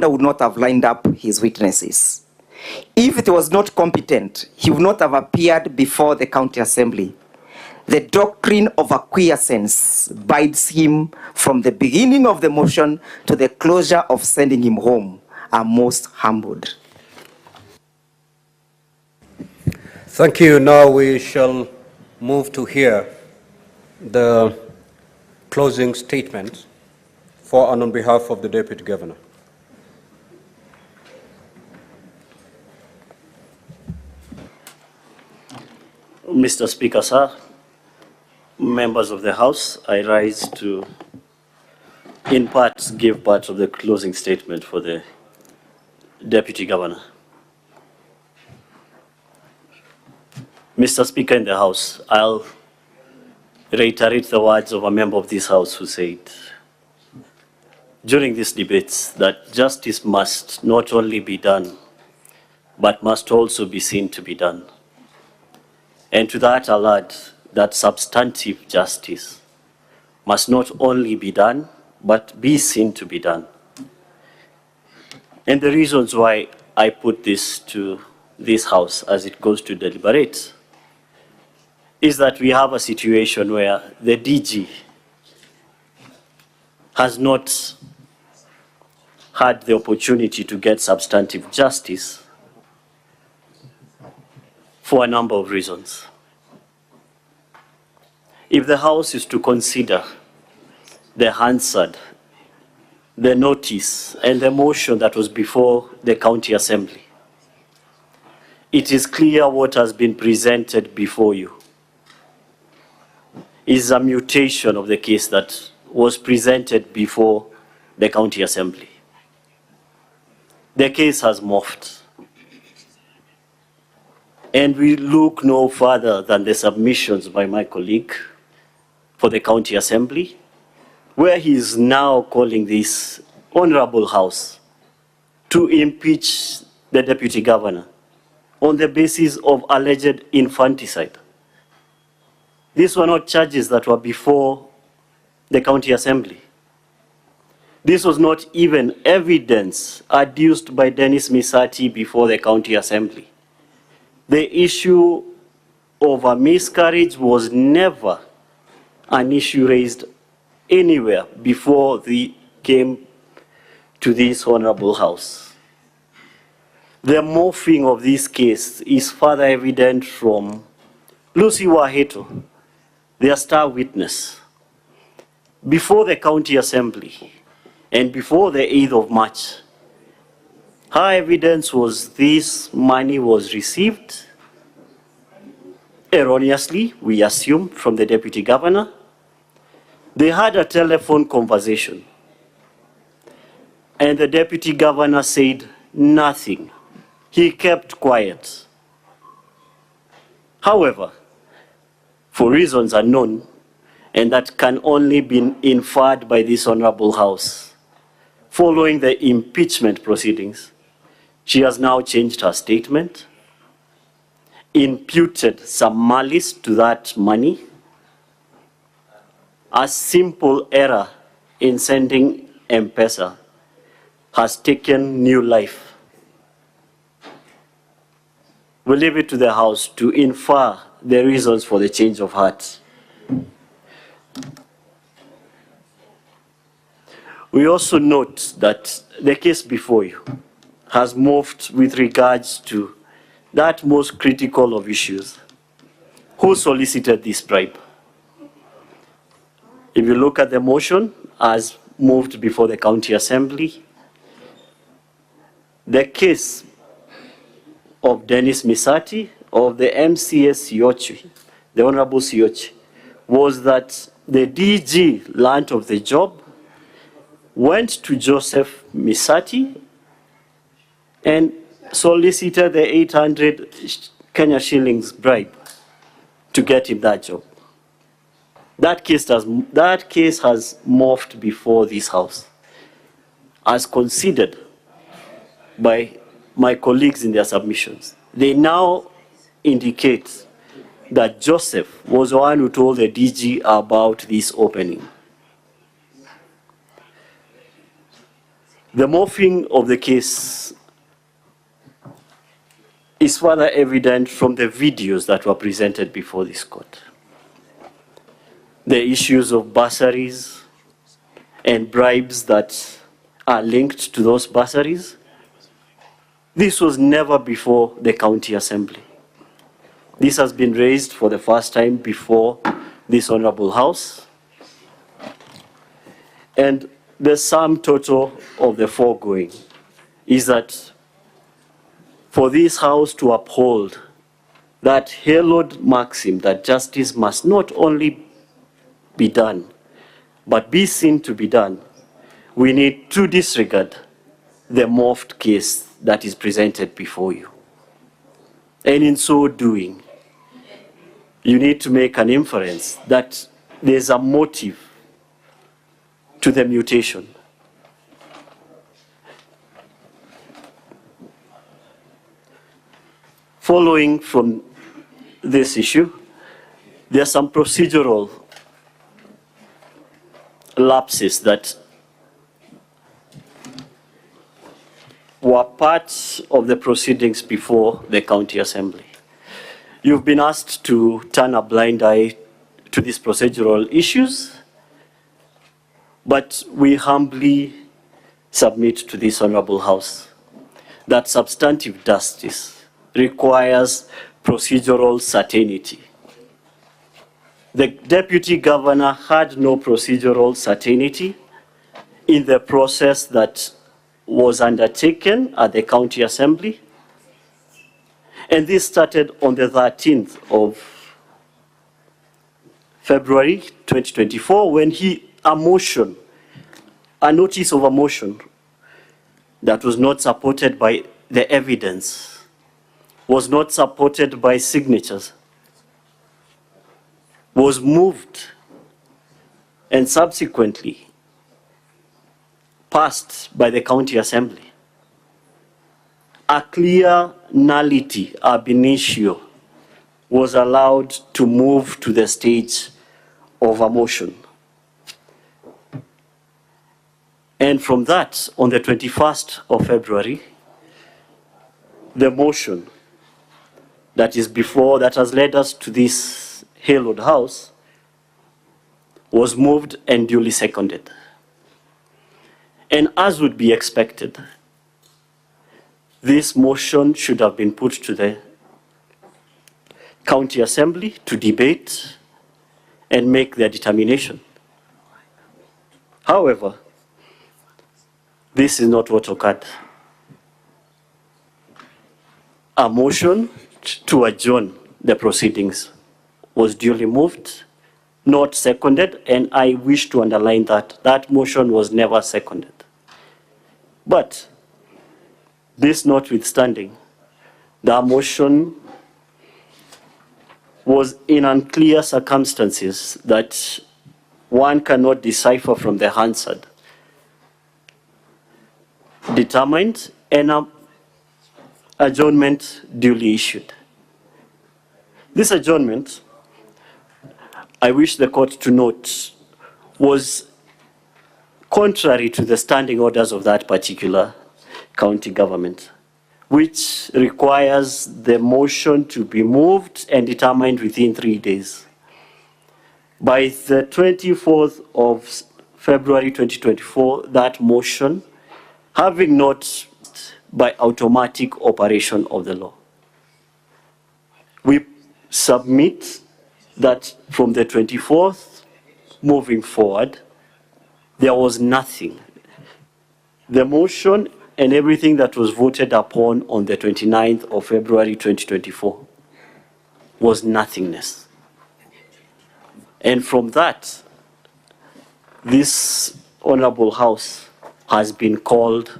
would not have lined up his witnesses. If it was not competent, he would not have appeared before the county assembly. The doctrine of acquiescence bides him from the beginning of the motion to the closure of sending him home. I'm most humbled. Thank you. Now we shall move to hear the closing statement for and on behalf of the Deputy Governor. Mr. Speaker, sir, members of the House, I rise to, in part, give part of the closing statement for the Deputy Governor. Mr. Speaker in the House, I'll reiterate the words of a member of this House who said during these debates that justice must not only be done, but must also be seen to be done. And to that I'll add that substantive justice must not only be done, but be seen to be done. And the reasons why I put this to this House as it goes to deliberate is that we have a situation where the DG has not had the opportunity to get substantive justice for a number of reasons. If the House is to consider the Hansard, the notice, and the motion that was before the County Assembly, it is clear what has been presented before you is a mutation of the case that was presented before the County Assembly. The case has morphed. And we look no further than the submissions by my colleague for the County Assembly, where he is now calling this Honorable House to impeach the Deputy Governor on the basis of alleged infanticide. These were not charges that were before the County Assembly. This was not even evidence adduced by Dennis Misati before the County Assembly. The issue of a miscarriage was never an issue raised anywhere before they came to this Honorable House. The morphing of this case is further evident from Lucy Waheto, their star witness. Before the County Assembly and before the 8th of March, her evidence was this money was received erroneously, we assume, from the Deputy Governor. They had a telephone conversation, and the Deputy Governor said nothing. He kept quiet. However, for reasons unknown, and that can only be inferred by this Honorable House, following the impeachment proceedings, she has now changed her statement, imputed some malice to that money. A simple error in sending M-Pesa has taken new life. We leave it to the House to infer the reasons for the change of heart. We also note that the case before you has morphed with regards to that most critical of issues. Who solicited this bribe? If you look at the motion as moved before the County Assembly, the case of Dennis Misati, of the MCS Siochi, the Honorable Siochi, was that the DG learned of the job, went to Joseph Misati, and solicited the 800 Kenya shillings bribe to get him that job. That case has morphed before this House, as considered by my colleagues in their submissions. They now indicate that Joseph was the one who told the DG about this opening. The morphing of the case is further evident from the videos that were presented before this court. The issues of bursaries and bribes that are linked to those bursaries, this was never before the county assembly. This has been raised for the first time before this honorable house. And the sum total of the foregoing is that for this house to uphold that hallowed maxim that justice must not only be done, but be seen to be done, we need to disregard the morphed case that is presented before you. And in so doing, you need to make an inference that there's a motive to the mutation. Following from this issue, there are some procedural lapses that were part of the proceedings before the county assembly. You've been asked to turn a blind eye to these procedural issues, but we humbly submit to this honorable house that substantive justice requires procedural certainty. The deputy governor had no procedural certainty in the process that was undertaken at the county assembly. And this started on the 13th of February 2024 when a notice of a motion that was not supported by the evidence, was not supported by signatures, was moved and subsequently passed by the county assembly. A clear nullity ab initio was allowed to move to the stage of a motion. And from that, on the 21st of February, the motion that is before, that has led us to this hallowed house, was moved and duly seconded. And as would be expected, this motion should have been put to the county assembly to debate and make their determination. However, this is not what occurred. A motion to adjourn the proceedings was duly moved, not seconded, and I wish to underline that that motion was never seconded. But this notwithstanding, the motion was in unclear circumstances that one cannot decipher from the Hansard, determined, and adjournment duly issued. This adjournment, I wish the court to note, was contrary to the standing orders of that particular county government, which requires the motion to be moved and determined within 3 days. By the 24th of February 2024, that motion, having not by automatic operation of the law, we submit that from the 24th moving forward, there was nothing. The motion and everything that was voted upon on the 29th of February 2024 was nothingness. And from that, this honorable house has been called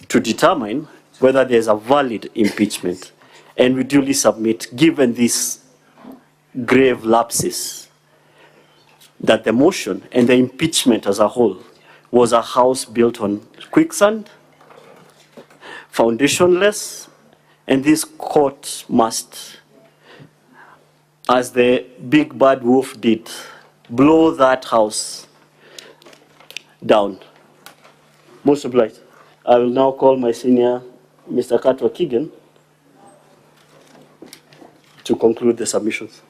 to determine whether there's a valid impeachment. And we duly submit, given these grave lapses, that the motion and the impeachment as a whole was a house built on quicksand, foundationless, and this court must, as the big bad wolf did, blow that house down. Most obliged. I will now call my senior, Mr. Katwa Kigen, to conclude the submissions.